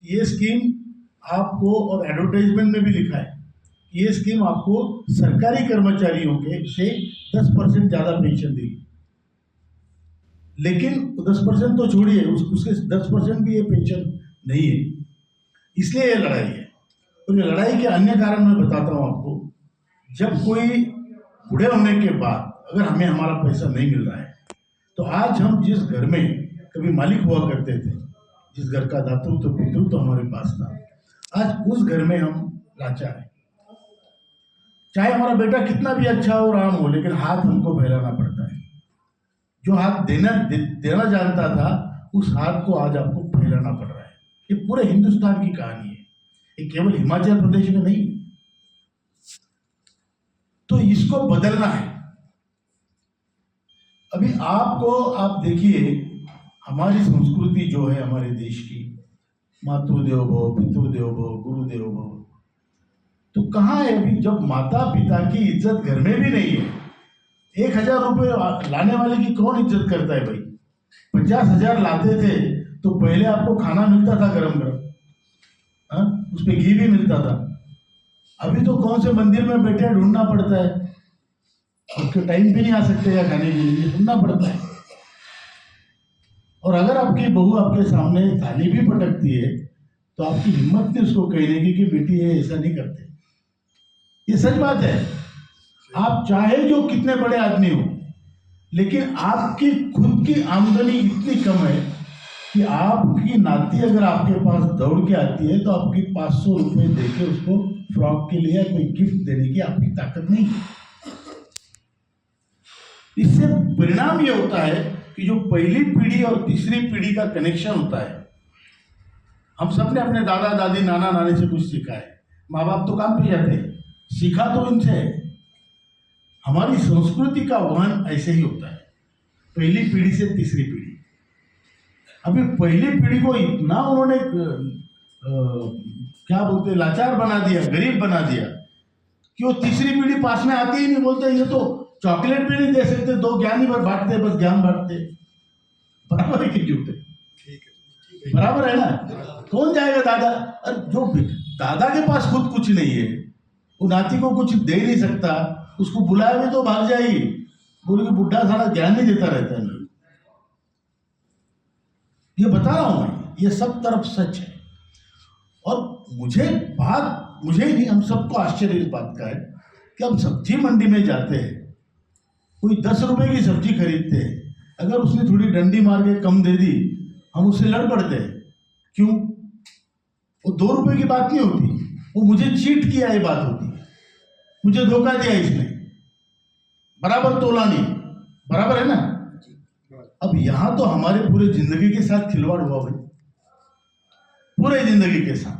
ये स्कीम आपको, और एडवर्टाइजमेंट में भी लिखा है, ये स्कीम आपको सरकारी कर्मचारियों के से 10% ज़्यादा पेंशन देगी। लेकिन 10% तो छोड़िए, उसके 10% भी ये पेंशन नहीं है। इसलिए ये लड़ाई है। और ये लड़ाई के अन्य कारण मैं बताता हूँ आपको। जब कोई बूढ़े होने के बाद अगर हमें हमारा पैसा नहीं मिल रहा है, तो आज हम जिस घर में कभी मालिक हुआ करते थे, जिस घर का दातृत्व पितृत्व हमारे पास था, आज उस घर में हम लाचार हैं। चाहे हमारा बेटा कितना भी अच्छा हो, राम हो, लेकिन हाथ हमको फैलाना पड़ता है। जो हाथ देना जानता था, उस हाथ को आज आपको फैलाना पड़ रहा है। ये पूरे हिंदुस्तान की कहानी है, ये केवल हिमाचल प्रदेश में नहीं। तो इसको बदलना है। अभी आप देखिए, हमारी संस्कृति जो है हमारे देश की, मातृदेवो भव, पितृदेवो भव, गुरुदेवो भव, तो कहाँ है अभी? जब माता पिता की इज्जत घर में भी नहीं है, 1000 रुपये लाने वाले की कौन इज्जत करता है भाई? 50,000 लाते थे तो पहले आपको खाना मिलता था गरम गरम, उस पर घी भी मिलता था। अभी तो कौन से मंदिर में बैठे ढूंढना पड़ता है, उसके टाइम भी नहीं आ सकते या खाने के लिए ढूंढना पड़ता है। और अगर आपकी बहू आपके सामने थाली भी पटकती है तो आपकी हिम्मत नहीं उसको कहने की कि बेटी ये ऐसा नहीं करते। ये सच बात है। आप चाहे जो कितने बड़े आदमी हो, लेकिन आपकी खुद की आमदनी इतनी कम है कि आपकी नाती अगर आपके पास दौड़ के आती है तो आपकी 500 रुपये देके उसको फ्रॉक के लिए कोई गिफ्ट देने की आपकी ताकत नहीं है। इससे परिणाम ये होता है कि जो पहली पीढ़ी और तीसरी पीढ़ी का कनेक्शन होता है, हम सब ने अपने दादा दादी नाना नानी से कुछ सीखा है। माँ बाप तो काम पे जाते हैं, सीखा तो इनसे है। हमारी संस्कृति का वहन ऐसे ही होता है, पहली पीढ़ी से तीसरी पीढ़ी। अभी पहली पीढ़ी को इतना उन्होंने क्या बोलते, लाचार बना दिया, गरीब बना दिया कि वो तीसरी पीढ़ी पास में आती ही नहीं। बोलते ये तो चॉकलेट भी नहीं दे सकते, 2 ज्ञान ही बांटते, बस ज्ञान बांटते। बराबर है कि झूठ है? बराबर है ना? कौन जाएगा दादा? अरे जो दादा के पास खुद कुछ नहीं है, वो नाती को कुछ दे नहीं सकता, उसको बुलाया भी तो भाग जाएगी, बोले कि बुढ़ा सारा ज्ञान नहीं देता रहता है। ये बता रहा हूं मैं, ये सब तरफ सच है। और मुझे ही नहीं, हम सबको आश्चर्य इस बात का है कि हम सब्जी मंडी में जाते हैं, कोई 10 रुपए की सब्जी खरीदते हैं, अगर उसने थोड़ी डंडी मार के कम दे दी, हम उससे लड़ पड़ते हैं। क्यों? वो 2 रुपए की बात नहीं होती, वो मुझे चीट किया ये बात होती है, मुझे धोखा दिया इसने, बराबर तोला नहीं। बराबर है ना? अब यहां तो हमारे पूरे जिंदगी के साथ खिलवाड़ हुआ भाई, पूरे जिंदगी के साथ।